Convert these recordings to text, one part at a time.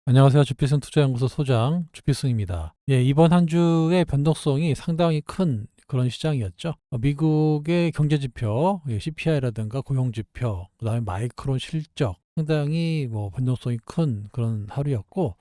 안녕하세요. 주필승 투자연구소 소장 주필승입니다. 예, 이번 한 주의 변동성이 상당히 큰 그런 시장이었죠. 미국의 경제 지표, CPI라든가 고용 지표, 그다음에 마이크론 실적 상당히 변동성이 큰 그런 하루였고,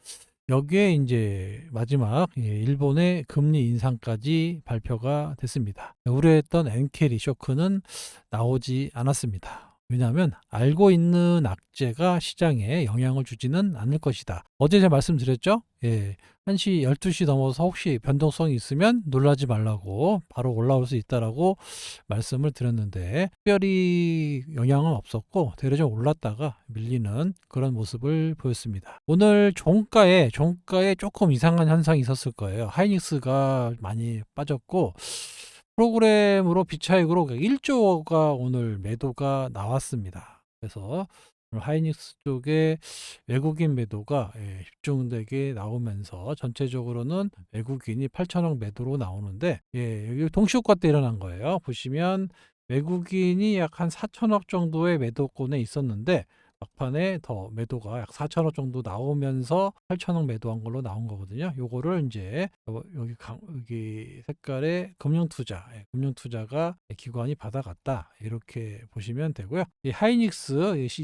여기에 이제 마지막 일본의 금리 인상까지 발표가 됐습니다. 우려했던 엔캐리 쇼크는 나오지 않았습니다. 왜냐하면 알고 있는 악재가 시장에 영향을 주지는 않을 것이다. 어제 제가 말씀드렸죠? 1시, 12시 넘어서 혹시 변동성이 있으면 놀라지 말라고 바로 올라올 수 있다라고 말씀을 드렸는데, 특별히 영향은 없었고 대략 좀 올랐다가 밀리는 그런 모습을 보였습니다. 오늘 종가에 조금 이상한 현상이 있었을 거예요. 하이닉스가 많이 빠졌고, 프로그램으로 비차익으로 1조가 오늘 매도가 나왔습니다. 그래서 오늘 하이닉스 쪽에 외국인 매도가 집중되게 나오면서 전체적으로는 외국인이 8천억 매도로 나오는데, 여기 동시효과 때 일어난 거예요. 보시면 외국인이 약 한 4천억 정도의 매도권에 있었는데, 막판에 더 매도가 약 4천억 정도 나오면서 8천억 매도한 걸로 나온 거거든요. 요거를 이제 여기 색깔의 금융투자가 기관이 받아갔다, 이렇게 보시면 되고요. 이 하이닉스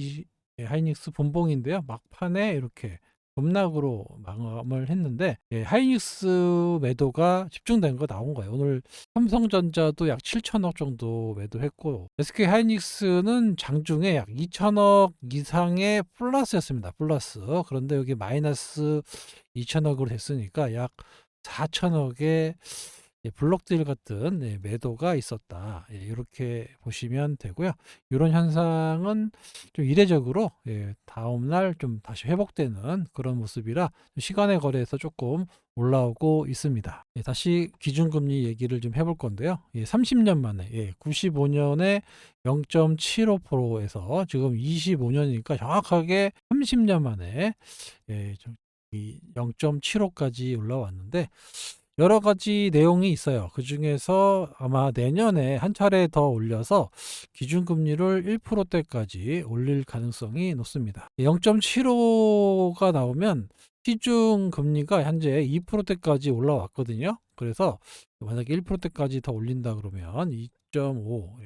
본봉인데요. 막판에 이렇게 급락으로 마감을 했는데, 하이닉스 매도가 집중된 거 나온 거예요. 오늘 삼성전자도 약 7천억 정도 매도했고, SK 하이닉스는 장중에 약 2천억 이상의 플러스였습니다. 플러스. 그런데 여기 마이너스 2천억으로 됐으니까 약 4천억의 블록딜 같은 매도가 있었다. 이렇게 보시면 되고요. 이런 현상은 좀 이례적으로 다음날 좀 다시 회복되는 그런 모습이라 시간의 거래에서 조금 올라오고 있습니다. 다시 기준금리 얘기를 좀 해볼 건데요. 30년 만에 95년에 0.75%에서 지금 25년이니까 정확하게 30년 만에 0.75까지 올라왔는데, 여러 가지 내용이 있어요. 그 중에서 아마 내년에 한 차례 더 올려서 기준금리를 1%대까지 올릴 가능성이 높습니다. 0.75가 나오면 시중 금리가 현재 2%대까지 올라왔거든요. 그래서 만약에 1%대까지 더 올린다 그러면 2.5,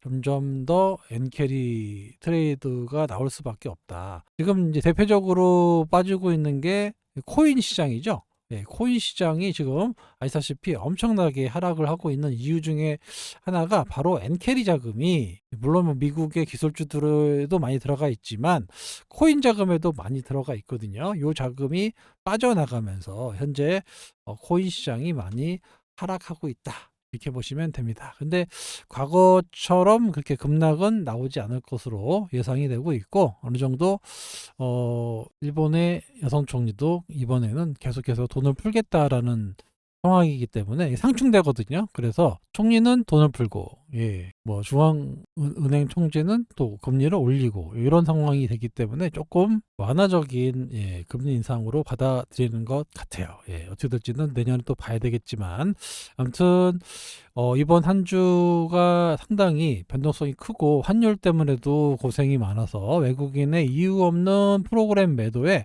점점 더 엔캐리 트레이드가 나올 수밖에 없다. 지금 이제 대표적으로 빠지고 있는 게 코인 시장이죠. 코인 시장이 지금 아시다시피 엄청나게 하락을 하고 있는 이유 중에 하나가 바로 엔캐리 자금이, 물론 미국의 기술주들도 많이 들어가 있지만 코인 자금에도 많이 들어가 있거든요. 이 자금이 빠져나가면서 현재 코인 시장이 많이 하락하고 있다, 이렇게 보시면 됩니다. 근데 과거처럼 그렇게 급락은 나오지 않을 것으로 예상이 되고 있고, 어느 정도 일본의 여성 총리도 이번에는 계속해서 돈을 풀겠다라는 상황이기 때문에 상충되거든요. 그래서 총리는 돈을 풀고, 중앙은행 총재는 또 금리를 올리고, 이런 상황이 되기 때문에 조금 완화적인 금리 인상으로 받아들이는 것 같아요. 어떻게 될지는 내년에 또 봐야 되겠지만, 아무튼 이번 한 주가 상당히 변동성이 크고 환율 때문에도 고생이 많아서 외국인의 이유 없는 프로그램 매도에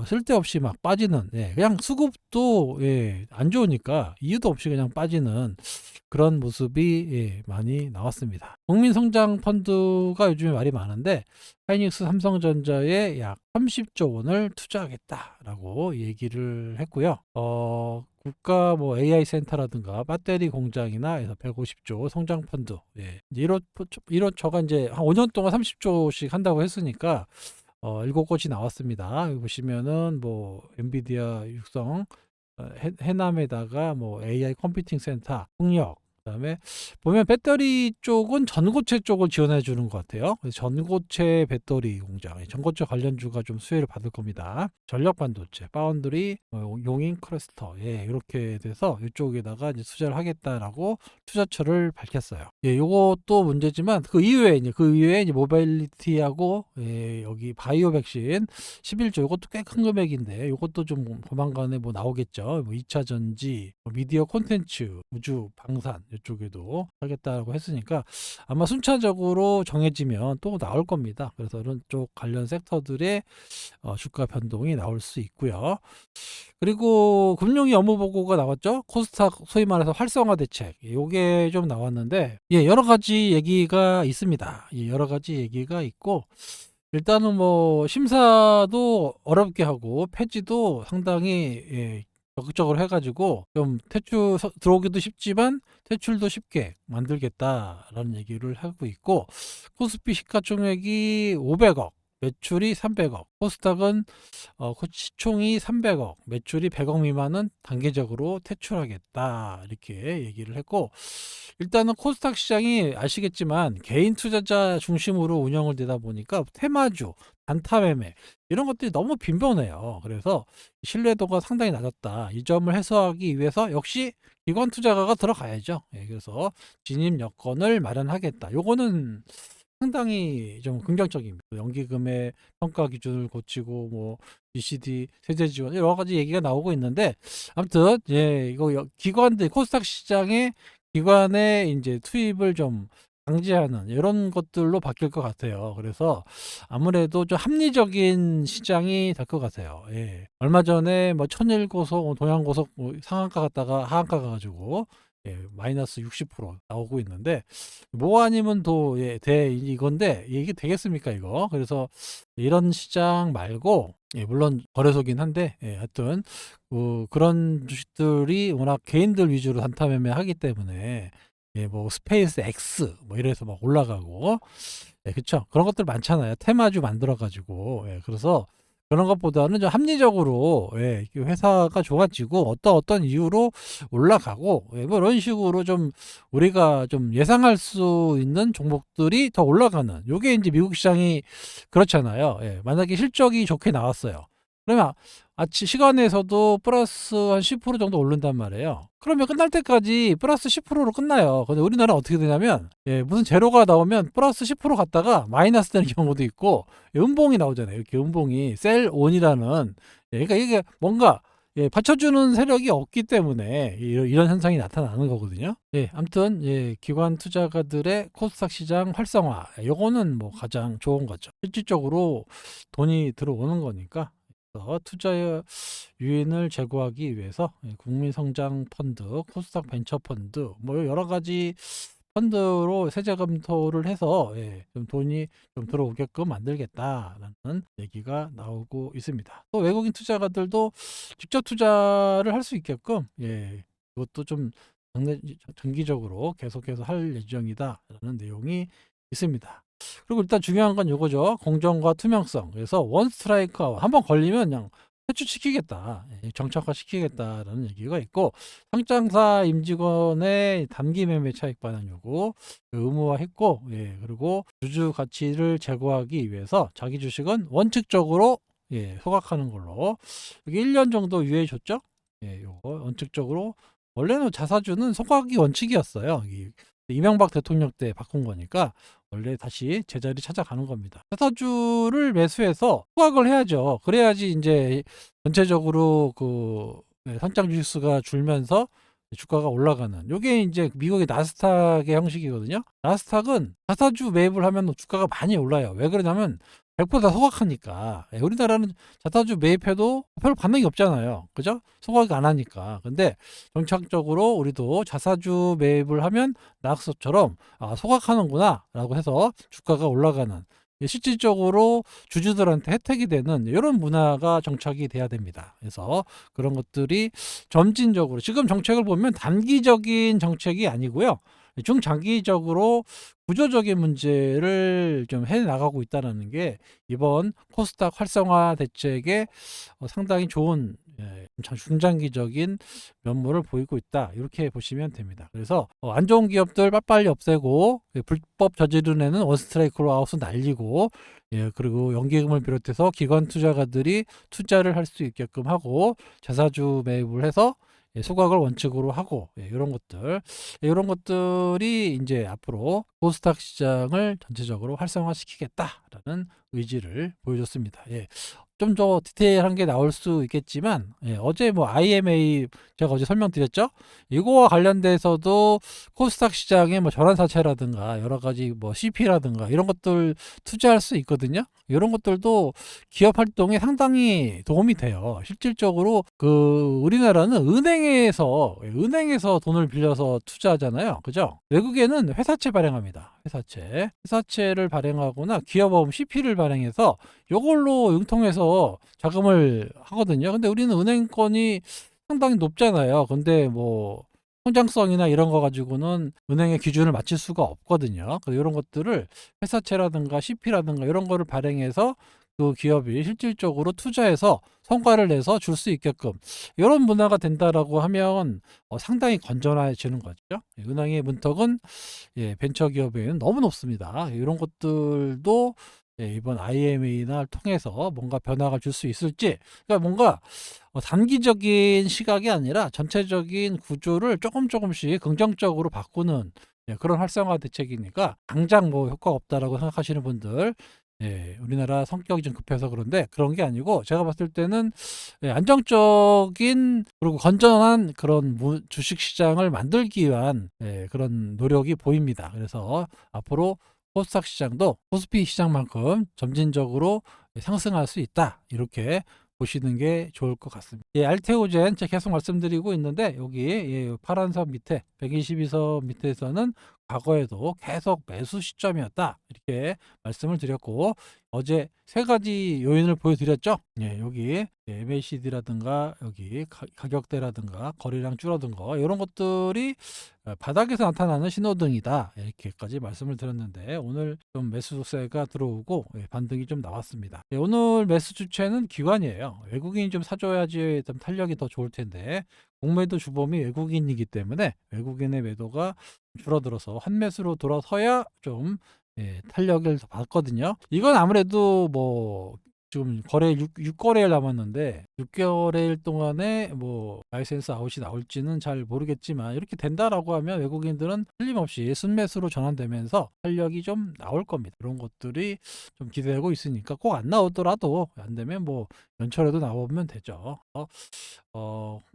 쓸데없이 막 빠지는, 그냥 수급도 안 좋으니까 이유도 없이 그냥 빠지는 그런 모습이 많이 나왔습니다. 국민성장 펀드가 요즘에 말이 많은데, 하이닉스 삼성전자에 약 30조 원을 투자하겠다라고 얘기를 했고요. 국가 AI 센터라든가 배터리 공장이나 해서 150조 성장 펀드, 이런 저가 이제 한 5년 동안 30조씩 한다고 했으니까 7곳이 나왔습니다. 여기 보시면은 엔비디아 육성, 해남에다가 AI 컴퓨팅 센터, 풍력, 그다음에 보면 배터리 쪽은 전고체 쪽을 지원해 주는 것 같아요. 그래서 전고체 배터리 공장, 전고체 관련주가 좀 수혜를 받을 겁니다. 전력 반도체, 파운드리, 용인 클러스터, 이렇게 돼서 이쪽에다가 이제 투자를 하겠다라고 투자처를 밝혔어요. 요것도 문제지만 그 이외에 이제 모빌리티하고, 여기 바이오 백신 11조, 이것도 꽤 큰 금액인데 이것도 좀 조만간에 나오겠죠. 2차 전지, 미디어 콘텐츠, 우주, 방산, 이쪽에도 하겠다고 했으니까 아마 순차적으로 정해지면 또 나올 겁니다. 그래서 이런 쪽 관련 섹터들의 주가 변동이 나올 수 있고요. 그리고 금융위 업무 보고가 나왔죠. 코스닥 소위 말해서 활성화 대책. 요게 좀 나왔는데 여러 가지 얘기가 있습니다. 여러 가지 얘기가 있고 일단은 뭐 심사도 어렵게 하고 폐지도 상당히 적극적으로 해가지고 좀 퇴출 들어오기도 쉽지만 퇴출도 쉽게 만들겠다라는 얘기를 하고 있고 코스피 시가총액이 500억 매출이 300억 코스닥은 시총이 300억 매출이 100억 미만은 단계적으로 퇴출하겠다 이렇게 얘기를 했고 일단은 코스닥 시장이 아시겠지만 개인 투자자 중심으로 운영을 되다 보니까 테마주 단타 매매 이런 것들이 너무 빈번해요. 그래서 신뢰도가 상당히 낮았다. 이 점을 해소하기 위해서 역시 기관 투자가가 들어가야죠. 그래서 진입 여건을 마련하겠다. 요거는 상당히 좀 긍정적입니다. 연기금의 평가 기준을 고치고 뭐 ECD 세제 지원 여러 가지 얘기가 나오고 있는데 아무튼 이거 기관들 코스닥 시장에 기관의 이제 투입을 좀 방지하는 이런 것들로 바뀔 것 같아요. 그래서 아무래도 좀 합리적인 시장이 될 것 같아요. 얼마 전에 뭐 천일고속, 동양고속 뭐 상한가 갔다가 하한가 가가지고 마이너스 60% 나오고 있는데 뭐 아니면 또 이건데 이게 되겠습니까 이거? 그래서 이런 시장 말고 물론 거래소긴 한데 하여튼 그런 주식들이 워낙 개인들 위주로 단타 매매하기 때문에 뭐 스페이스 X 뭐 이래서 막 올라가고 그쵸 그런 것들 많잖아요. 테마주 만들어 가지고 그래서 그런 것보다는 좀 합리적으로 회사가 좋아지고 어떤 이유로 올라가고 뭐 이런 식으로 좀 우리가 좀 예상할 수 있는 종목들이 더 올라가는 요게 이제 미국 시장이 그렇잖아요. 만약에 실적이 좋게 나왔어요. 그러면 아침 시간에서도 플러스 한 10% 정도 오른단 말이에요. 그러면 끝날 때까지 플러스 10%로 끝나요. 근데 우리나라는 어떻게 되냐면 무슨 제로가 나오면 플러스 10% 갔다가 마이너스 되는 경우도 있고 음봉이 나오잖아요. 이렇게 음봉이 셀온이라는 그러니까 이게 뭔가 받쳐주는 세력이 없기 때문에 이런 현상이 나타나는 거거든요. 아무튼 기관 투자가들의 코스닥 시장 활성화 요거는 뭐 가장 좋은 거죠. 실질적으로 돈이 들어오는 거니까 투자 유인을 제고하기 위해서 국민성장 펀드, 코스닥 벤처 펀드 뭐 여러 가지 펀드로 세제 검토를 해서 좀 돈이 좀 들어오게끔 만들겠다라는 얘기가 나오고 있습니다. 또 외국인 투자가들도 직접 투자를 할 수 있게끔 이것도 좀 정기적으로 계속해서 할 예정이다라는 내용이 있습니다. 그리고 일단 중요한 건 이거죠. 공정과 투명성. 그래서 원 스트라이크 한번 걸리면 그냥 퇴출시키겠다. 정착화 시키겠다라는 얘기가 있고 상장사 임직원의 단기 매매 차익 반환 요구 의무화했고 그리고 주주 가치를 제고하기 위해서 자기 주식은 원칙적으로 소각하는 걸로 여기 1년 정도 유예 줬죠. 요거 원칙적으로 원래는 자사주는 소각이 원칙이었어요. 이명박 대통령 때 바꾼 거니까 원래 다시 제자리 찾아가는 겁니다. 자사주를 매수해서 소각을 해야죠. 그래야지 이제 전체적으로 선장 주식수가 줄면서 주가가 올라가는 요게 이제 미국의 나스닥의 형식이거든요. 나스닥은 자사주 매입을 하면 주가가 많이 올라요. 왜 그러냐면 100%다 소각하니까. 우리나라는 자사주 매입해도 별로 반응이 없잖아요. 그죠? 소각 안 하니까. 근데 정착적으로 우리도 자사주 매입을 하면 나스닥처럼 소각하는구나 라고 해서 주가가 올라가는 실질적으로 주주들한테 혜택이 되는 이런 문화가 정착이 돼야 됩니다. 그래서 그런 것들이 점진적으로 지금 정책을 보면 단기적인 정책이 아니고요. 중장기적으로 구조적인 문제를 좀 해나가고 있다는 게 이번 코스닥 활성화 대책의 상당히 좋은 중장기적인 면모를 보이고 있다. 이렇게 보시면 됩니다. 그래서 안 좋은 기업들 빨리 없애고 불법 저지른 애는 원스트라이크로 아웃을 날리고 그리고 연기금을 비롯해서 기관 투자가들이 투자를 할 수 있게끔 하고 자사주 매입을 해서 소각을 원칙으로 하고 이런 것들이 이제 앞으로 코스닥 시장을 전체적으로 활성화시키겠다라는 의지를 보여줬습니다. 좀 더 디테일한 게 나올 수 있겠지만, 어제 뭐 IMA 제가 어제 설명드렸죠. 이거와 관련돼서도 코스닥 시장의 뭐 전환사채라든가 여러 가지 뭐 CP라든가 이런 것들 투자할 수 있거든요. 이런 것들도 기업 활동에 상당히 도움이 돼요. 실질적으로 우리나라는 은행에서 돈을 빌려서 투자하잖아요. 그죠? 외국에는 회사채 발행합니다. 회사채를 발행하거나 기업어음 CP를 발행해서 요걸로 융통해서 자금을 하거든요. 근데 우리는 은행권이 상당히 높잖아요. 근데 뭐 통장성이나 이런 거 가지고는 은행의 기준을 맞출 수가 없거든요. 그래서 이런 것들을 회사채라든가 CP라든가 이런 거를 발행해서 그 기업이 실질적으로 투자해서 성과를 내서 줄 수 있게끔 이런 문화가 된다라고 하면 상당히 건전해지는 거죠. 은행의 문턱은 벤처기업에는 너무 높습니다. 이런 것들도 이번 IMA를 통해서 뭔가 변화가 줄 수 있을지, 그러니까 뭔가 단기적인 시각이 아니라 전체적인 구조를 조금씩 긍정적으로 바꾸는 그런 활성화 대책이니까 당장 뭐 효과가 없다라고 생각하시는 분들, 우리나라 성격이 좀 급해서 그런데 그런 게 아니고 제가 봤을 때는 안정적인 그리고 건전한 그런 주식 시장을 만들기 위한 그런 노력이 보입니다. 그래서 앞으로 코스닥 시장도 코스피 시장만큼 점진적으로 상승할 수 있다, 이렇게 보시는 게 좋을 것 같습니다. 알테오젠 제가 계속 말씀드리고 있는데 여기 파란 선 밑에 122선 밑에서는 과거에도 계속 매수 시점이었다, 이렇게 말씀을 드렸고 어제 세 가지 요인을 보여드렸죠. 여기 MACD라든가 여기 가격대라든가 거래량 줄어든 거, 이런 것들이 바닥에서 나타나는 신호등이다, 이렇게까지 말씀을 드렸는데 오늘 좀 매수세가 들어오고 반등이 좀 나왔습니다. 오늘 매수 주체는 기관이에요. 외국인이 좀 사줘야지 좀 탄력이 더 좋을 텐데 공매도 주범이 외국인이기 때문에 외국인의 매도가 줄어들어서 환매수로 돌아서야 좀 탄력을 더 받거든요. 이건 아무래도 뭐 지금 거래 6거래일 남았는데 6개월일 동안에 뭐 라이센스 아웃이 나올지는 잘 모르겠지만 이렇게 된다라고 하면 외국인들은 틀림없이 순매수로 전환되면서 탄력이 좀 나올 겁니다. 그런 것들이 좀 기대되고 있으니까 꼭 안 나오더라도 안 되면 뭐 연초라도 나오면 되죠.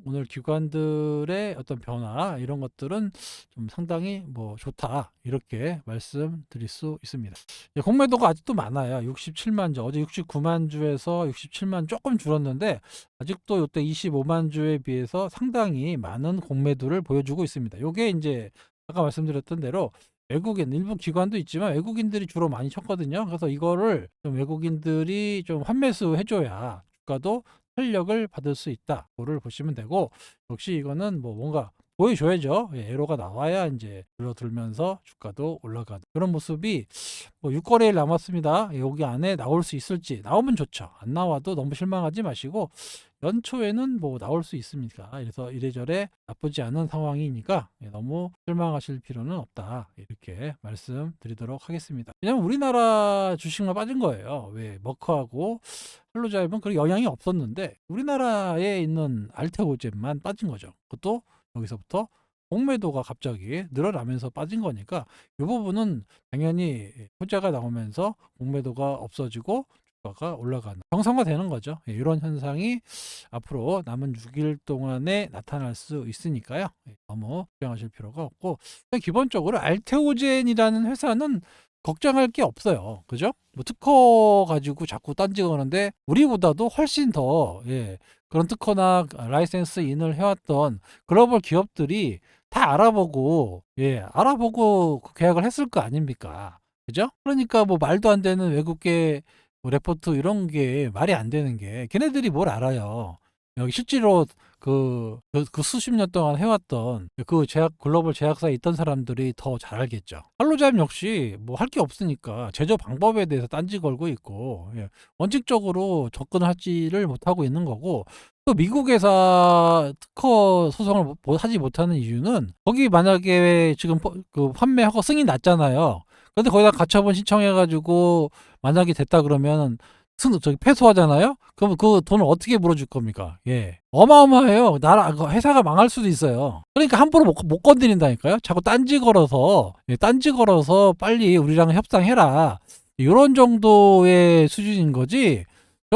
오늘 기관들의 어떤 변화 이런 것들은 좀 상당히 뭐 좋다, 이렇게 말씀드릴 수 있습니다. 공매도가 아직도 많아요. 67만 주, 어제 69만 주에서 67만 조금 줄었는데 아직도 이때 25만 주에 비해서 상당히 많은 공매도를 보여주고 있습니다. 요게 이제 아까 말씀드렸던 대로 외국인 일부 기관도 있지만 외국인들이 주로 많이 쳤거든요. 그래서 이거를 좀 외국인들이 좀 환매수 해줘야 주가도 탄력을 받을 수 있다, 그거를 보시면 되고, 역시 이거는 뭐 뭔가 보여줘야죠. 에러가 나와야 이제 줄어들면서 주가도 올라가는 그런 모습이 뭐 6거래일 남았습니다. 여기 안에 나올 수 있을지, 나오면 좋죠. 안 나와도 너무 실망하지 마시고 연초에는 뭐 나올 수 있습니다. 그래서 이래저래 나쁘지 않은 상황이니까 너무 실망하실 필요는 없다, 이렇게 말씀드리도록 하겠습니다. 왜냐면 우리나라 주식만 빠진 거예요. 왜 머크하고 할로자입은 그런 영향이 없었는데 우리나라에 있는 알테오젠만 빠진 거죠. 그것도 여기서부터 공매도가 갑자기 늘어나면서 빠진 거니까 이 부분은 당연히 호재가 나오면서 공매도가 없어지고 주가가 올라가는 정상화되는 거죠. 이런 현상이 앞으로 남은 6일 동안에 나타날 수 있으니까요. 너무 걱정하실 필요가 없고, 기본적으로 알테오젠이라는 회사는 걱정할 게 없어요. 그죠? 뭐 특허 가지고 자꾸 딴지거는데 우리보다도 훨씬 더 그런 특허나 라이센스 인을 해왔던 글로벌 기업들이 다 알아보고 그 계약을 했을 거 아닙니까? 그죠? 그러니까 뭐 말도 안 되는 외국계 뭐 레포트 이런 게 말이 안 되는 게, 걔네들이 뭘 알아요. 여기 실제로 그 수십 년 동안 해왔던 그 글로벌 제약사에 있던 사람들이 더 잘 알겠죠. 할로자임 역시 뭐 할 게 없으니까 제조 방법에 대해서 딴지 걸고 있고, 원칙적으로 접근하지를 못하고 있는 거고, 또 미국 회사 특허 소송을 하지 못하는 이유는 거기 만약에 지금 그 판매하고 승인 났잖아요. 근데 거기다 가처분 신청해가지고 만약에 됐다 그러면 저기 패소하잖아요. 그럼 그 돈을 어떻게 물어줄 겁니까? 어마어마해요. 회사가 망할 수도 있어요. 그러니까 함부로 못 건드린다니까요. 자꾸 딴지 걸어서 빨리 우리랑 협상해라, 이런 정도의 수준인 거지.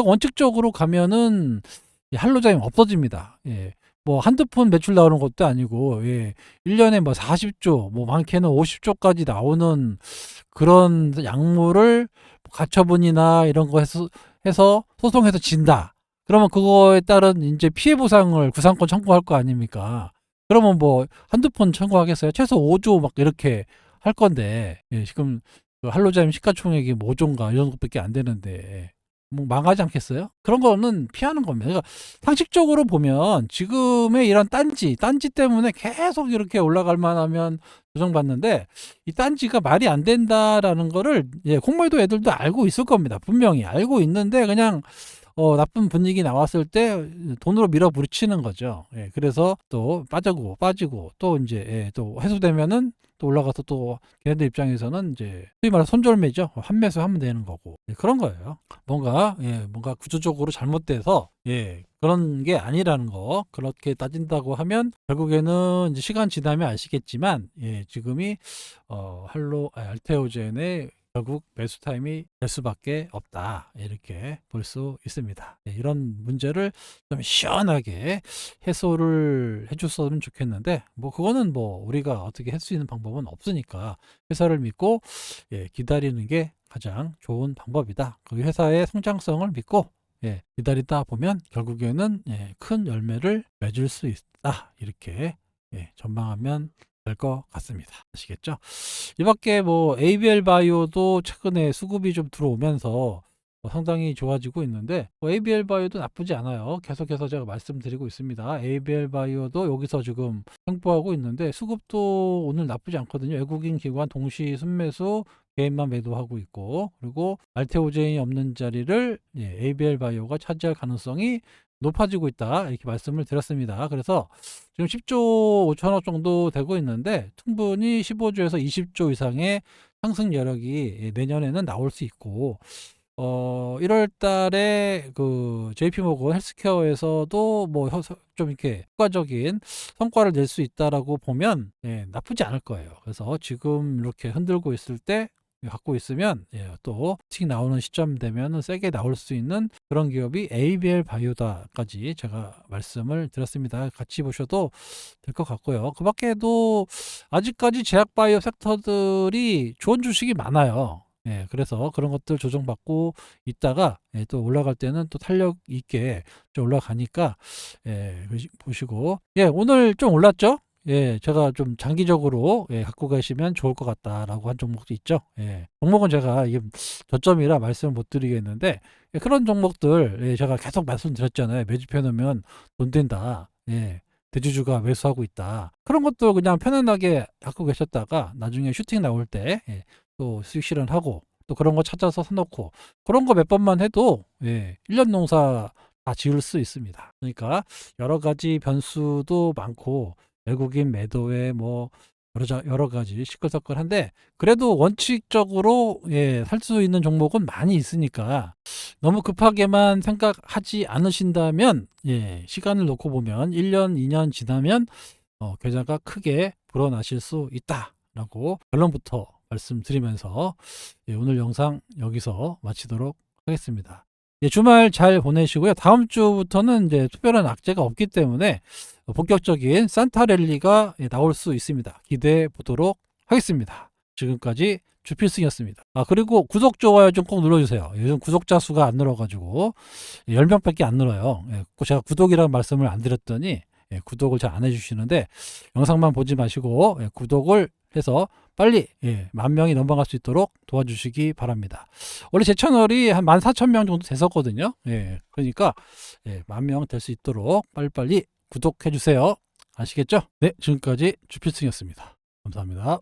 원칙적으로 가면은 할로자임 없어집니다. 예. 뭐 한두 푼 매출 나오는 것도 아니고, 예. 1년에 뭐 40조, 뭐 많게는 50조까지 나오는 그런 약물을 가처분이나 이런 거 해서 소송해서 진다. 그러면 그거에 따른 이제 피해 보상을 구상권 청구할 거 아닙니까? 그러면 뭐 한두 푼 청구하겠어요? 최소 5조 막 이렇게 할 건데, 예, 지금 그 할로자임 시가총액이 뭐 5조인가 이 정도밖에 안 되는데 뭐 망하지 않겠어요? 그런 거는 피하는 겁니다. 그러니까 상식적으로 보면 지금의 이런 딴지 때문에 계속 이렇게 올라갈 만하면 조정받는데, 이 딴지가 말이 안 된다라는 거를 콩몰도 애들도 알고 있을 겁니다. 분명히 알고 있는데 그냥 나쁜 분위기 나왔을 때 돈으로 밀어붙이는 거죠. 예, 그래서 또 빠지고 또 이제 또 해소되면은 또 올라가서 또 걔네들 입장에서는 이제 소위 말해서 손절매죠. 환매수 하면 되는 거고, 그런 거예요. 뭔가 구조적으로 잘못돼서 그런 게 아니라는 거, 그렇게 따진다고 하면 결국에는 이제 시간 지나면 아시겠지만 지금이 알테오젠의 결국 매수 타임이 될 수밖에 없다, 이렇게 볼 수 있습니다. 이런 문제를 좀 시원하게 해소를 해줬으면 좋겠는데, 뭐 그거는 뭐 우리가 어떻게 할 수 있는 방법은 없으니까 회사를 믿고 기다리는 게 가장 좋은 방법이다. 그 회사의 성장성을 믿고 기다리다 보면 결국에는 큰 열매를 맺을 수 있다, 이렇게 전망하면 될 것 같습니다. 아시겠죠? 이 밖에 뭐 ABL 바이오도 최근에 수급이 좀 들어오면서 상당히 좋아지고 있는데, ABL 바이오도 나쁘지 않아요. 계속해서 제가 말씀드리고 있습니다. ABL 바이오도 여기서 지금 횡보하고 있는데 수급도 오늘 나쁘지 않거든요. 외국인 기관 동시 순매수, 개인만 매도하고 있고, 그리고 알테오젠이 없는 자리를 ABL 바이오가 차지할 가능성이 높아지고 있다, 이렇게 말씀을 드렸습니다. 그래서 지금 10조 5천억 정도 되고 있는데 충분히 15조에서 20조 이상의 상승 여력이 내년에는 나올 수 있고, 1월 달에 그 JP모건 헬스케어에서도 뭐 좀 이렇게 효과적인 성과를 낼 수 있다라고 보면 나쁘지 않을 거예요. 그래서 지금 이렇게 흔들고 있을 때 갖고 있으면 또 틱 나오는 시점 되면 세게 나올 수 있는 그런 기업이 ABL 바이오다까지 제가 말씀을 드렸습니다. 같이 보셔도 될 것 같고요. 그 밖에도 아직까지 제약 바이오 섹터들이 좋은 주식이 많아요. 그래서 그런 것들 조정받고 있다가 또 올라갈 때는 또 탄력 있게 좀 올라가니까 보시고, 오늘 좀 올랐죠? 제가 좀 장기적으로 갖고 가시면 좋을 것 같다라고 한 종목도 있죠. 종목은 제가 이게 저점이라 말씀을 못 드리겠는데, 그런 종목들 제가 계속 말씀드렸잖아요. 매집해 놓으면 돈 된다. 대주주가 매수하고 있다. 그런 것도 그냥 편안하게 갖고 계셨다가 나중에 슈팅 나올 때 또 수익 실현하고, 또 그런 거 찾아서 사놓고, 그런 거 몇 번만 해도 1년 농사 다 지을 수 있습니다. 그러니까 여러 가지 변수도 많고 외국인 매도에 뭐 여러 가지 시끌시끌한데, 그래도 원칙적으로 살 수 있는 종목은 많이 있으니까 너무 급하게만 생각하지 않으신다면 시간을 놓고 보면 1년 2년 지나면 계좌가 크게 불어나실 수 있다라고 결론부터 말씀드리면서 오늘 영상 여기서 마치도록 하겠습니다. 주말 잘 보내시고요. 다음 주부터는 이제 특별한 악재가 없기 때문에 본격적인 산타 랠리가 나올 수 있습니다. 기대해 보도록 하겠습니다. 지금까지 주필승이었습니다. 그리고 구독, 좋아요 좀 꼭 눌러주세요. 요즘 구독자 수가 안 늘어가지고 10명밖에 안 늘어요. 제가 구독이라는 말씀을 안 드렸더니 구독을 잘 안 해주시는데, 영상만 보지 마시고 구독을 해서 빨리 10,000명이 넘어갈 수 있도록 도와주시기 바랍니다. 원래 제 채널이 한 14,000명 정도 됐었거든요. 그러니까 10,000명 될 수 있도록 빨리빨리 구독해 주세요. 아시겠죠? 네, 지금까지 주필승이었습니다. 감사합니다.